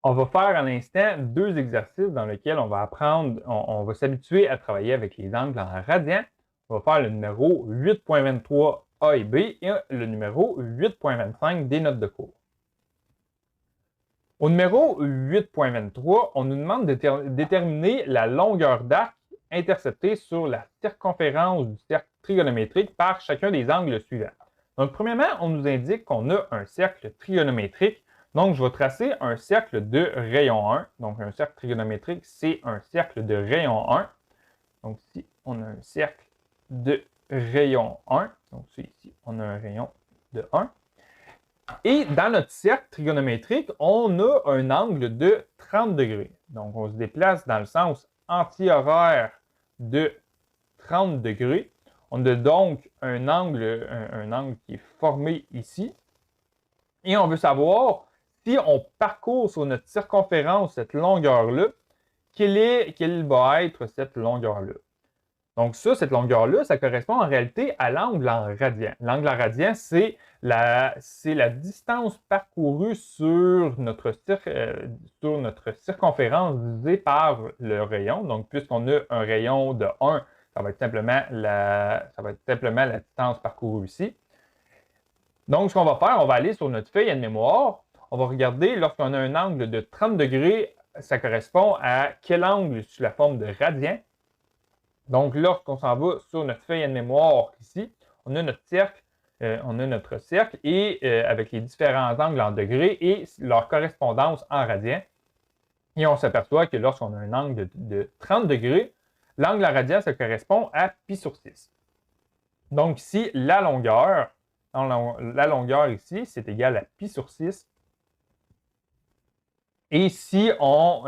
On va faire à l'instant deux exercices dans lesquels on va apprendre, on va s'habituer à travailler avec les angles en radians. On va faire le numéro 8.23 A et B et le numéro 8.25 des notes de cours. Au numéro 8.23, on nous demande de déterminer la longueur d'arc interceptée sur la circonférence du cercle trigonométrique par chacun des angles suivants. Donc, premièrement, on nous indique qu'on a un cercle trigonométrique. Donc, je vais tracer un cercle de rayon 1. Donc, un cercle trigonométrique, c'est un cercle de rayon 1. Donc, ici, on a un cercle de rayon 1. Donc, ici, on a un rayon de 1. Et dans notre cercle trigonométrique, on a un angle de 30 degrés. Donc, on se déplace dans le sens anti-horaire de 30 degrés. On a donc un angle qui est formé ici. Et on veut savoir si on parcourt sur notre circonférence cette longueur-là, quelle va être cette longueur-là. Donc ça, cette longueur-là, ça correspond en réalité à l'angle en radian. L'angle en radian, c'est la distance parcourue sur notre circonférence divisée par le rayon. Donc, puisqu'on a un rayon de 1, ça va être simplement la distance parcourue ici. Donc, ce qu'on va faire, on va aller sur notre feuille de mémoire. On va regarder, lorsqu'on a un angle de 30 degrés, ça correspond à quel angle sous la forme de radian. Donc, lorsqu'on s'en va sur notre feuille de mémoire ici, on a notre cercle, et avec les différents angles en degrés et leur correspondance en radian. Et on s'aperçoit que lorsqu'on a un angle de 30 degrés, l'angle en radian, ça correspond à pi sur 6. Donc ici, la longueur ici, c'est égal à pi sur 6. Et si on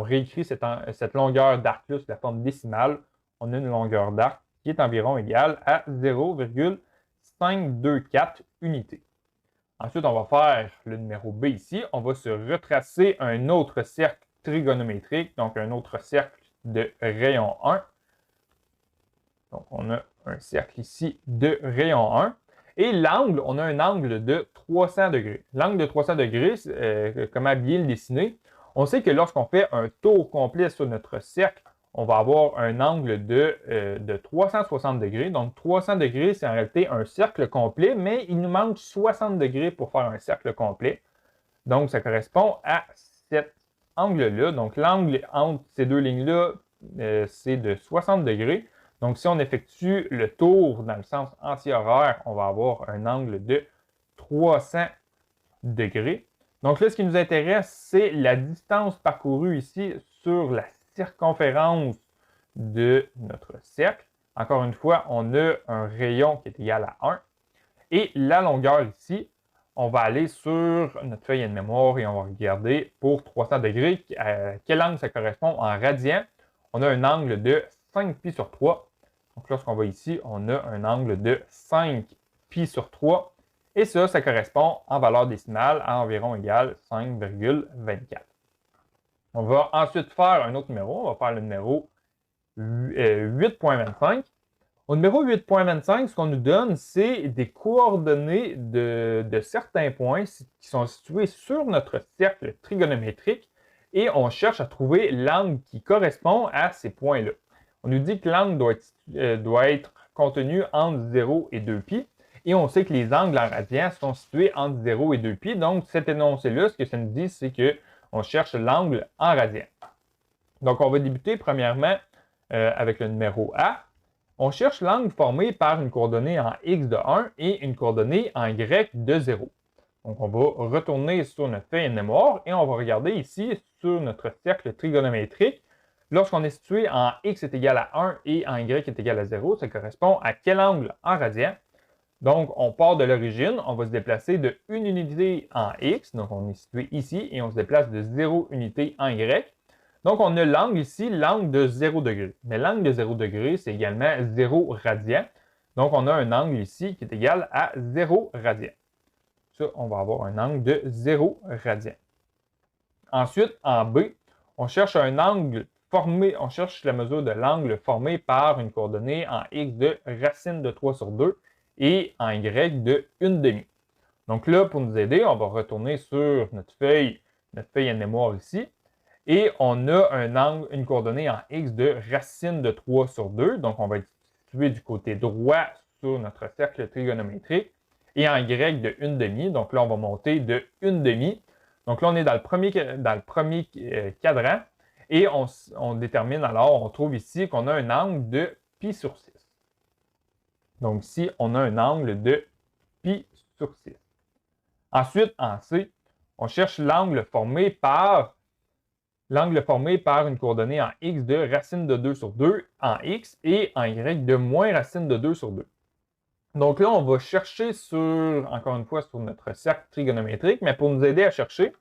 réécrit cette longueur d'arc-là sous la forme décimale, on a une longueur d'arc qui est environ égale à 0,524 unités. Ensuite, on va faire le numéro B ici. On va se retracer un autre cercle trigonométrique, donc un autre cercle de rayon 1. Donc, on a un cercle ici de rayon 1. Et l'angle, on a un angle de 300 degrés. L'angle de 300 degrés, comment bien le dessiner? On sait que lorsqu'on fait un tour complet sur notre cercle, on va avoir un angle de 360 degrés. Donc, 300 degrés, c'est en réalité un cercle complet, mais il nous manque 60 degrés pour faire un cercle complet. Donc, ça correspond à cet angle-là. Donc, l'angle entre ces deux lignes-là, c'est de 60 degrés. Donc, si on effectue le tour dans le sens anti-horaire, on va avoir un angle de 300 degrés. Donc là, ce qui nous intéresse, c'est la distance parcourue ici sur la circonférence de notre cercle. Encore une fois, on a un rayon qui est égal à 1. Et la longueur ici, on va aller sur notre feuille de mémoire et on va regarder pour 300 degrés à quel angle ça correspond en radian. On a un angle de 5 pi sur 3. Donc, lorsqu'on va ici, on a un angle de 5 pi sur 3. Et ça correspond en valeur décimale à environ égal 5,24. On va ensuite faire un autre numéro. On va faire le numéro 8.25. Au numéro 8.25, ce qu'on nous donne, c'est des coordonnées de certains points qui sont situés sur notre cercle trigonométrique et on cherche à trouver l'angle qui correspond à ces points-là. On nous dit que l'angle doit être contenu entre 0 et 2 pi. Et on sait que les angles en radian sont situés entre 0 et 2 pi. Donc, cet énoncé-là, ce que ça nous dit, c'est qu'on cherche l'angle en radian. Donc, on va débuter premièrement avec le numéro A. On cherche l'angle formé par une coordonnée en x de 1 et une coordonnée en y de 0. Donc, on va retourner sur notre feuille de mémoire et on va regarder ici sur notre cercle trigonométrique. Lorsqu'on est situé en x est égal à 1 et en y est égal à 0, ça correspond à quel angle en radian? Donc, on part de l'origine, on va se déplacer de 1 unité en x, donc on est situé ici, et on se déplace de 0 unité en y. Donc, on a l'angle ici, l'angle de 0 degré. Mais l'angle de 0 degré, c'est également 0 radian. Donc, on a un angle ici qui est égal à 0 radian. Ça, on va avoir un angle de 0 radian. Ensuite, en B, on cherche un angle on cherche la mesure de l'angle formé par une coordonnée en x de racine de 3 sur 2 et en y de 1/2. Donc là, pour nous aider, on va retourner sur notre feuille notre feuille à mémoire ici. Et on a un angle, une coordonnée en x de racine de 3 sur 2. Donc, on va être situé du côté droit sur notre cercle trigonométrique. Et en y de 1/2. Donc là, on va monter de 1/2. Donc là, on est dans le premier cadran. Et on détermine alors, on trouve ici qu'on a un angle de pi sur 6. Donc ici, on a un angle de pi sur 6. Ensuite, en C, on cherche l'angle formé par une coordonnée en x de racine de 2 sur 2 en x et en y de moins racine de 2 sur 2. Donc là, on va chercher encore une fois, sur notre cercle trigonométrique, mais pour nous aider à chercher,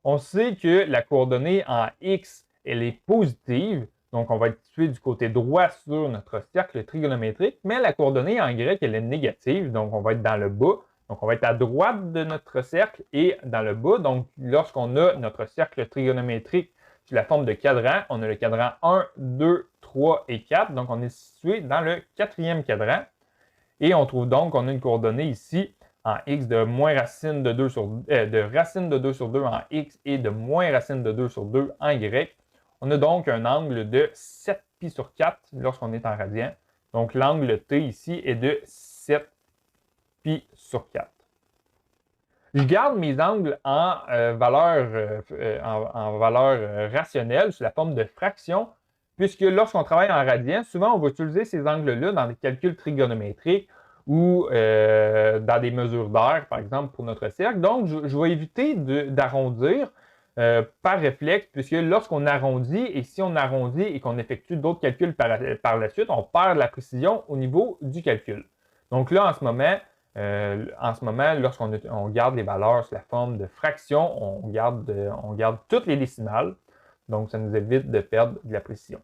on sait que la coordonnée en x, elle est positive, donc on va être situé du côté droit sur notre cercle trigonométrique, mais la coordonnée en y, elle est négative, donc on va être dans le bas. Donc on va être à droite de notre cercle et dans le bas. Donc lorsqu'on a notre cercle trigonométrique sous la forme de cadran, on a le cadran 1, 2, 3 et 4. Donc on est situé dans le 4e cadran. Et on trouve donc qu'on a une coordonnée ici en x de moins racine de 2 sur, de racine de 2 sur 2 en x et de moins racine de 2 sur 2 en y. On a donc un angle de 7 pi sur 4 lorsqu'on est en radian. Donc l'angle T ici est de 7 pi sur 4. Je garde mes angles en valeur rationnelle sous la forme de fraction, puisque lorsqu'on travaille en radian, souvent on va utiliser ces angles-là dans des calculs trigonométriques ou dans des mesures d'air, par exemple, pour notre cercle. Donc, je vais éviter d'arrondir par réflexe, puisque lorsqu'on arrondit, et si on arrondit et qu'on effectue d'autres calculs par la suite, on perd la précision au niveau du calcul. Donc là, en ce moment, lorsqu'on garde les valeurs sous la forme de fraction, on garde toutes les décimales. Donc, ça nous évite de perdre de la précision.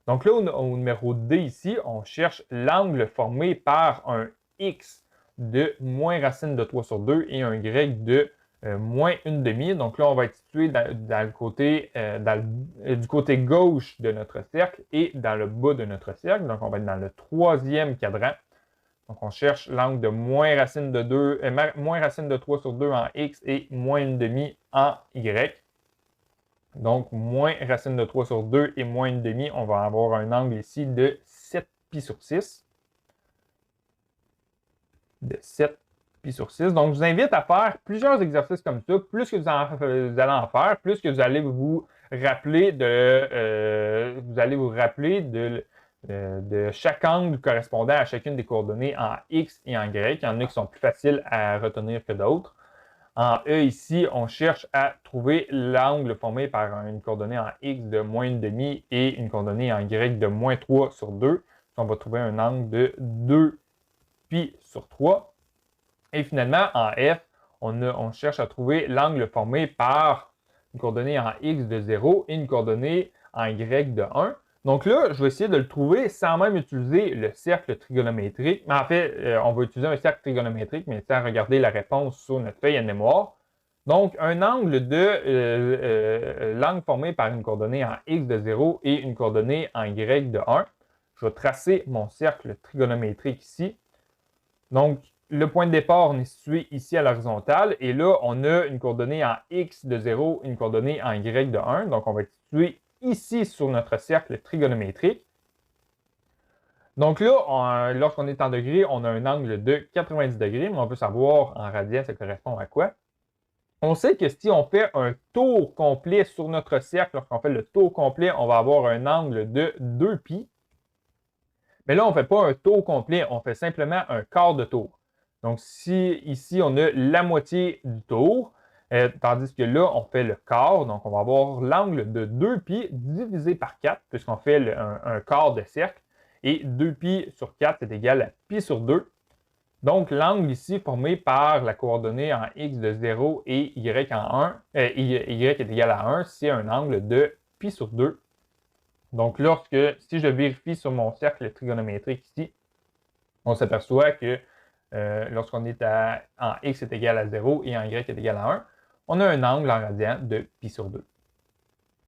Donc là, au numéro D ici, on cherche l'angle formé par un x de moins racine de 3 sur 2 et un y de moins 1/2. Donc là, on va être situé du côté gauche de notre cercle et dans le bas de notre cercle. Donc, on va être dans le 3e cadran. Donc, on cherche l'angle de moins racine de 3 sur 2 en x et moins 1/2 en y. Donc, moins racine de 3 sur 2 et moins 1/2, on va avoir un angle ici de 7 pi sur 6. De 7 pi sur 6. Donc, je vous invite à faire plusieurs exercices comme ça. Plus que vous allez en faire, plus que vous allez vous rappeler de chaque angle correspondant à chacune des coordonnées en x et en y. Il y en a qui sont plus faciles à retenir que d'autres. En E ici, on cherche à trouver l'angle formé par une coordonnée en x de moins 1/2 et une coordonnée en y de moins 3 sur 2. On va trouver un angle de 2 pi sur 3. Et finalement, en F, on cherche à trouver l'angle formé par une coordonnée en x de 0 et une coordonnée en y de 1. Donc là, je vais essayer de le trouver sans même utiliser le cercle trigonométrique. Mais en fait, on va utiliser un cercle trigonométrique, mais sans regarder la réponse sur notre feuille à mémoire. Donc, l'angle formé par une coordonnée en x de 0 et une coordonnée en y de 1. Je vais tracer mon cercle trigonométrique ici. Donc, le point de départ, on est situé ici à l'horizontale. Et là, on a une coordonnée en x de 0 et une coordonnée en y de 1. Donc, on va être situé ici sur notre cercle trigonométrique. Donc là, lorsqu'on est en degrés, on a un angle de 90 degrés, mais on veut savoir en radian, ça correspond à quoi. On sait que si on fait un tour complet sur notre cercle, lorsqu'on fait le tour complet, on va avoir un angle de 2 pi. Mais là, on ne fait pas un tour complet, on fait simplement un quart de tour. Donc, si ici, on a la moitié du tour, tandis que là, on fait le quart. Donc, on va avoir l'angle de 2 pi divisé par 4, puisqu'on fait un quart de cercle. Et 2 pi sur 4, c'est égal à pi sur 2. Donc, l'angle ici formé par la coordonnée en x de 0 et y en 1, y est égal à 1, c'est un angle de pi sur 2. Donc, si je vérifie sur mon cercle trigonométrique ici, on s'aperçoit que lorsqu'on est en x est égal à 0 et en y est égal à 1, on a un angle en radian de pi sur 2.